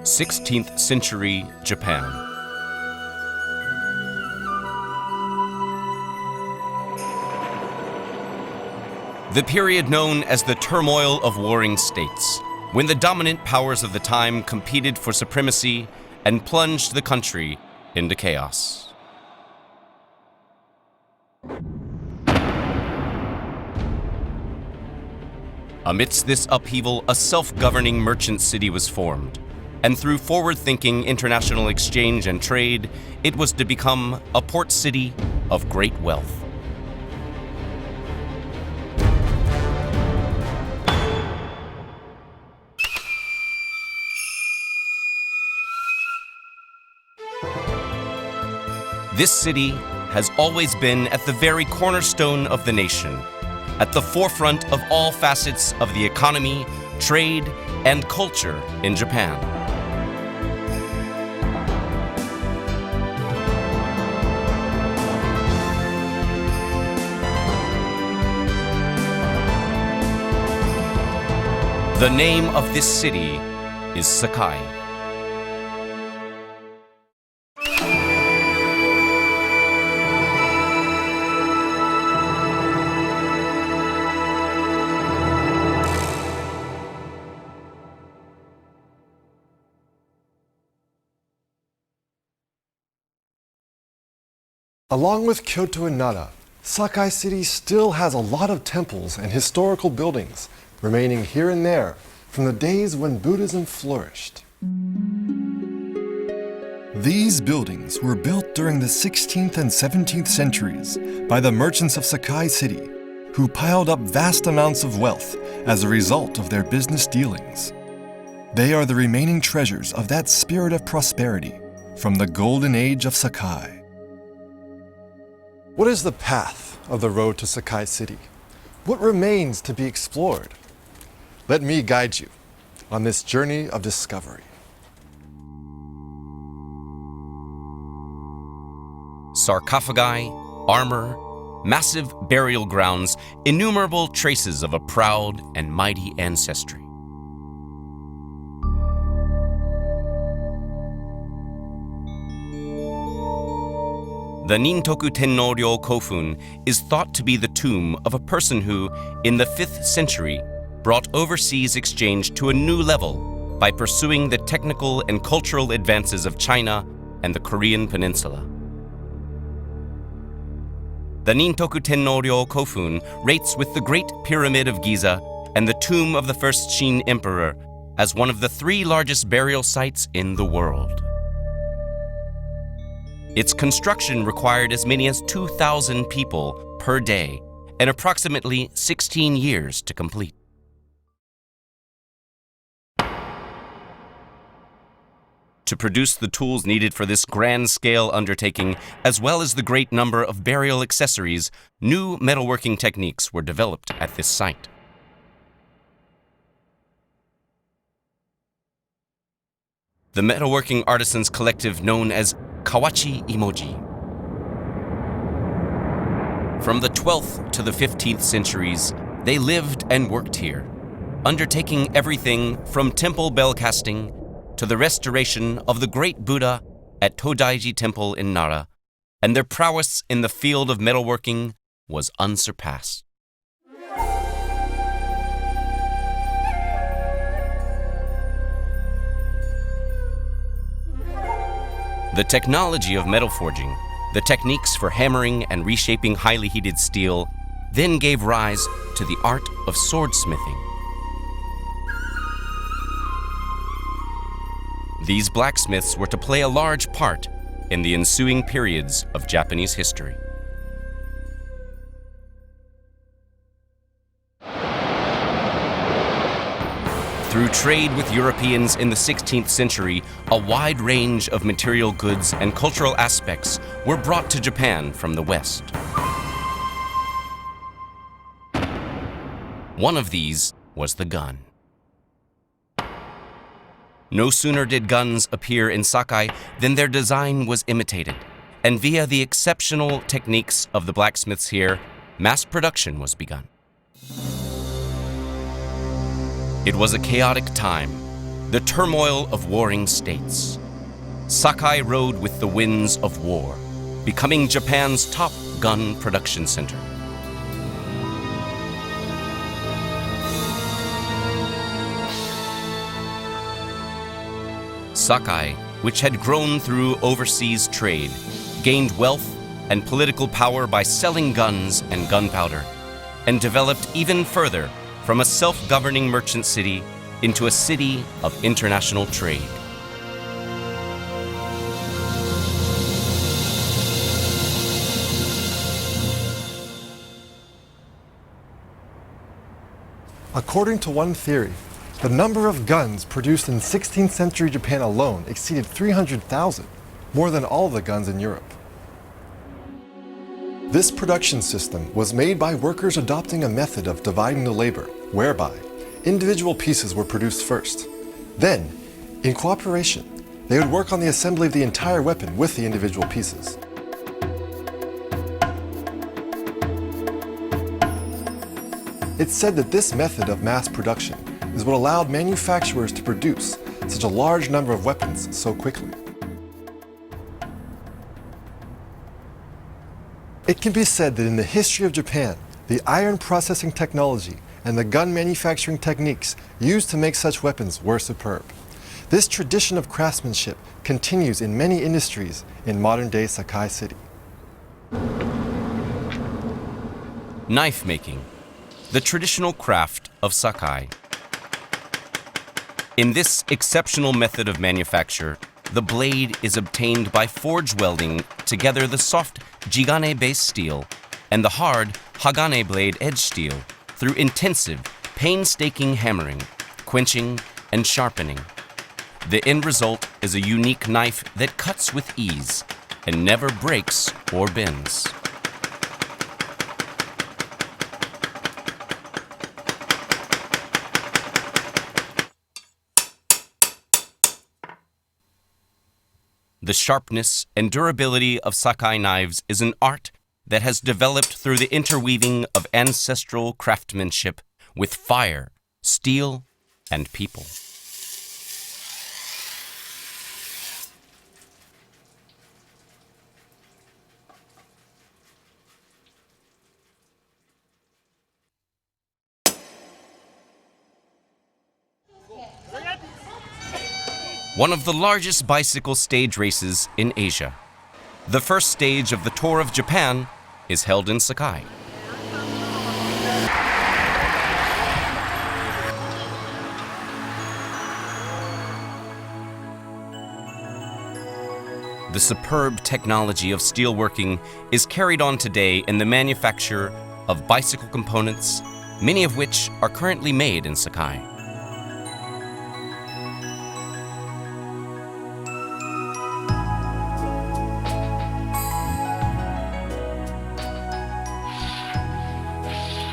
16th century Japan. The period known as the turmoil of warring states, when the dominant powers of the time competed for supremacy and plunged the country into chaos. Amidst this upheaval, a self-governing merchant city was formed, and through forward-thinking international exchange and trade, it was to become a port city of great wealth. This city has always been at the very cornerstone of the nation, at the forefront of all facets of the economy, trade, and culture in Japan. The name of this city is Sakai. Along with Kyoto and Nara, Sakai City still has a lot of temples and historical buildings remaining here and there from the days when Buddhism flourished. These buildings were built during the 16th and 17th centuries by the merchants of Sakai City, who piled up vast amounts of wealth as a result of their business dealings. They are the remaining treasures of that spirit of prosperity from the golden age of Sakai. What is the path of the road to Sakai City? What remains to be explored? Let me guide you on this journey of discovery. Sarcophagi, armor, massive burial grounds, innumerable traces of a proud and mighty ancestry. The Nintoku Tenno-ryo Kofun is thought to be the tomb of a person who, in the 5th century, brought overseas exchange to a new level by pursuing the technical and cultural advances of China and the Korean peninsula. The Nintoku Tenno-ryo Kofun rates with the Great Pyramid of Giza and the tomb of the first Shin Emperor as one of the 3 largest burial sites in the world. Its construction required as many as 2,000 people per day and approximately 16 years to complete. To produce the tools needed for this grand-scale undertaking, as well as the great number of burial accessories, new metalworking techniques were developed at this site. The metalworking artisans collective known as Kawachi Imoji. From the 12th to the 15th centuries, they lived and worked here, undertaking everything from temple bell casting to the restoration of the great Buddha at Todaiji Temple in Nara, and their prowess in the field of metalworking was unsurpassed. The technology of metal forging, the techniques for hammering and reshaping highly heated steel, then gave rise to the art of swordsmithing. These blacksmiths were to play a large part in the ensuing periods of Japanese history. Through trade with Europeans in the 16th century, a wide range of material goods and cultural aspects were brought to Japan from the West. One of these was the gun. No sooner did guns appear in Sakai than their design was imitated, and via the exceptional techniques of the blacksmiths here, mass production was begun. It was a chaotic time, The turmoil of warring states. Sakai rode with the winds of war, becoming Japan's top gun production center. Sakai, which had grown through overseas trade, gained wealth and political power by selling guns and gunpowder, and developed even further from a self-governing merchant city into a city of international trade. According to one theory, the number of guns produced in 16th century Japan alone exceeded 300,000, more than all the guns in Europe. This production system was made by workers adopting a method of dividing the labor, whereby individual pieces were produced first. Then, in cooperation, they would work on the assembly of the entire weapon with the individual pieces. It's said that this method of mass production is what allowed manufacturers to produce such a large number of weapons so quickly. It can be said that in the history of Japan, the iron processing technology and the gun manufacturing techniques used to make such weapons were superb. This tradition of craftsmanship continues in many industries in modern-day Sakai City. Knife making, the traditional craft of Sakai. In this exceptional method of manufacture, the blade is obtained by forge welding together the soft jigane-based steel and the hard hagane blade edge steel through intensive, painstaking hammering, quenching, and sharpening. The end result is a unique knife that cuts with ease and never breaks or bends. The sharpness and durability of Sakai knives is an art that has developed through the interweaving of ancestral craftsmanship with fire, steel, and people. One of the largest bicycle stage races in Asia. The first stage of the Tour of Japan is held in Sakai. The superb technology of steelworking is carried on today in the manufacture of bicycle components, many of which are currently made in Sakai.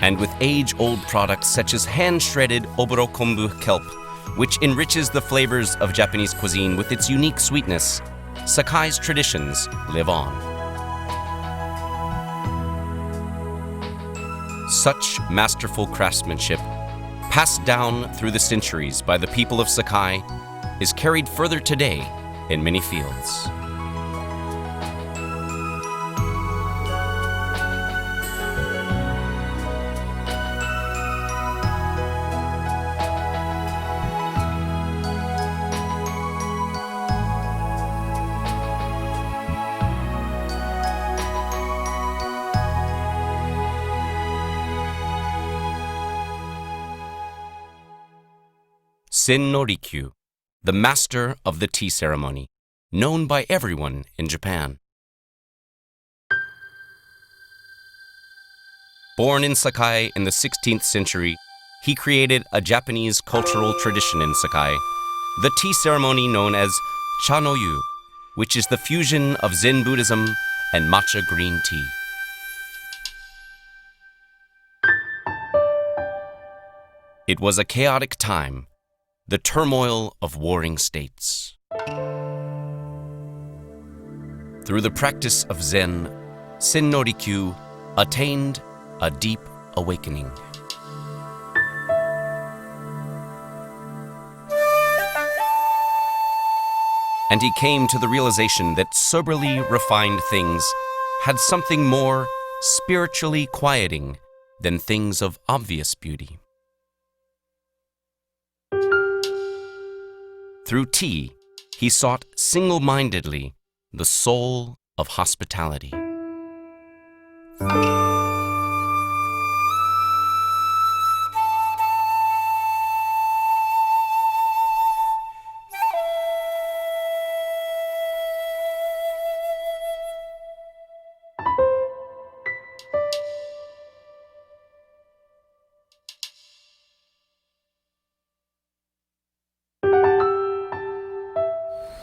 And with age-old products such as hand-shredded oboro kombu kelp, which enriches the flavors of Japanese cuisine with its unique sweetness, Sakai's traditions live on. Such masterful craftsmanship, passed down through the centuries by the people of Sakai, is carried further today in many fields. Sen no Rikyu, the master of the tea ceremony, known by everyone in Japan. Born in Sakai in the 16th century, he created a Japanese cultural tradition in Sakai, the tea ceremony known as Cha no Yu, which is the fusion of Zen Buddhism and matcha green tea. It was a chaotic time, the turmoil of warring states. Through the practice of Zen, Sen no Rikyu attained a deep awakening. and he came to the realization that soberly refined things had something more spiritually quieting than things of obvious beauty. Through tea, he sought single-mindedly the soul of hospitality.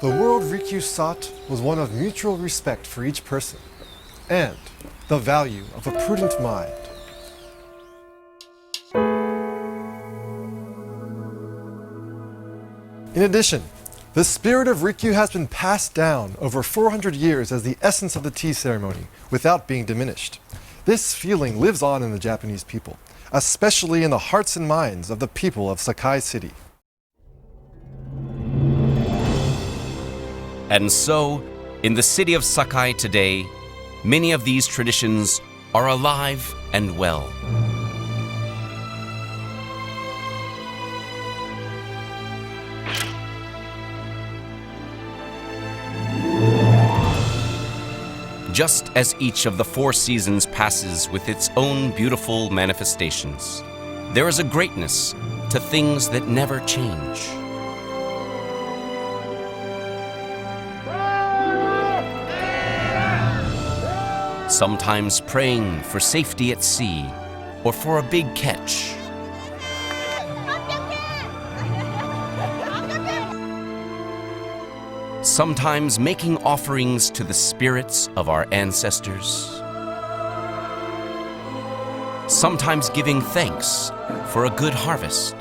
The world Rikyū sought was one of mutual respect for each person and the value of a prudent mind. In addition, the spirit of Rikyū has been passed down over 400 years as the essence of the tea ceremony without being diminished. This feeling lives on in the Japanese people, especially in the hearts and minds of the people of Sakai City. And so, in the city of Sakai today, many of these traditions are alive and well. Just as each of the 4 seasons passes with its own beautiful manifestations, there is a greatness to things that never change. Sometimes praying for safety at sea or for a big catch. Sometimes making offerings to the spirits of our ancestors. Sometimes giving thanks for a good harvest.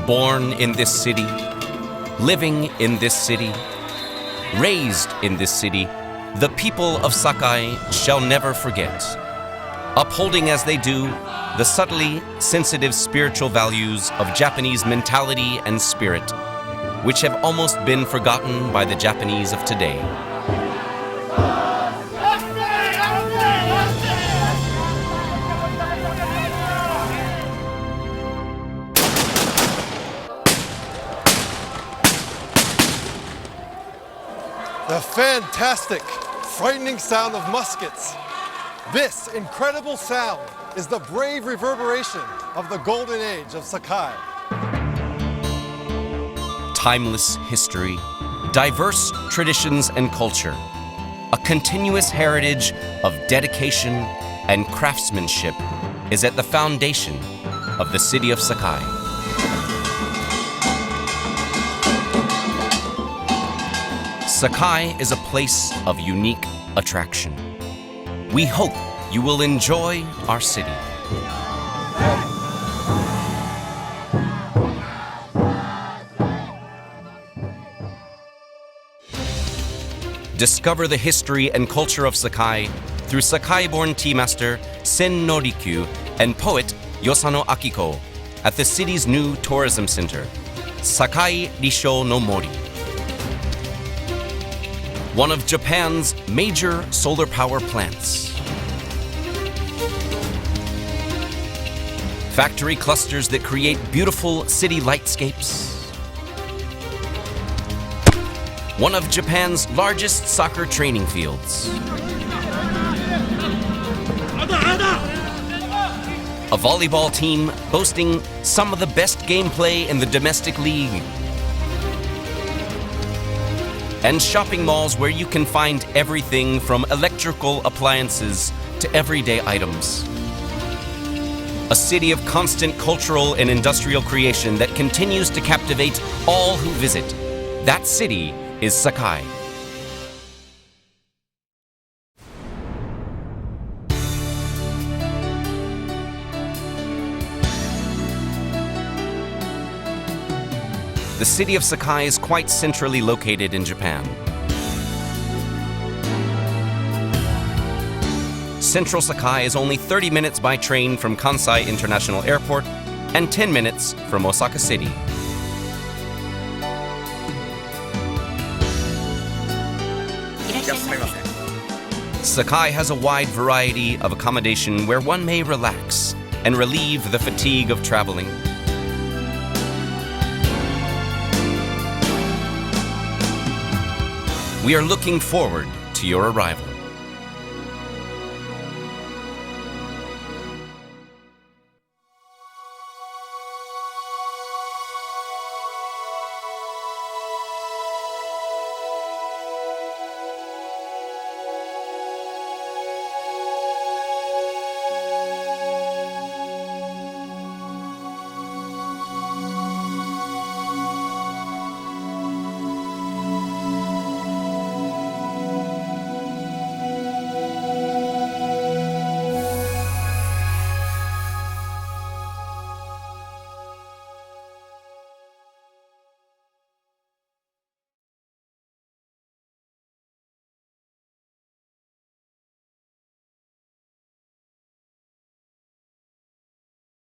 Born in this city, living in this city, raised in this city, the people of Sakai shall never forget, upholding as they do the subtly sensitive spiritual values of Japanese mentality and spirit, which have almost been forgotten by the Japanese of today. The fantastic, frightening sound of muskets. This incredible sound is the brave reverberation of the golden age of Sakai. Timeless history, diverse traditions and culture, a continuous heritage of dedication and craftsmanship is at the foundation of the city of Sakai. Sakai is a place of unique attraction. We hope you will enjoy our city. Discover the history and culture of Sakai through Sakai-born tea master Sen no Rikyu and poet Yosano Akiko at the city's new tourism center, Sakai Rishō no Mori. One of Japan's major solar power plants. Factory clusters that create beautiful city lightscapes. One of Japan's largest soccer training fields. A volleyball team boasting some of the best gameplay in the domestic league. And shopping malls where you can find everything from electrical appliances to everyday items. A city of constant cultural and industrial creation that continues to captivate all who visit. That city is Sakai. The city of Sakai is quite centrally located in Japan. Central Sakai is only 30 minutes by train from Kansai International Airport and 10 minutes from Osaka City. Sakai has a wide variety of accommodation where one may relax and relieve the fatigue of traveling. We are looking forward to your arrival.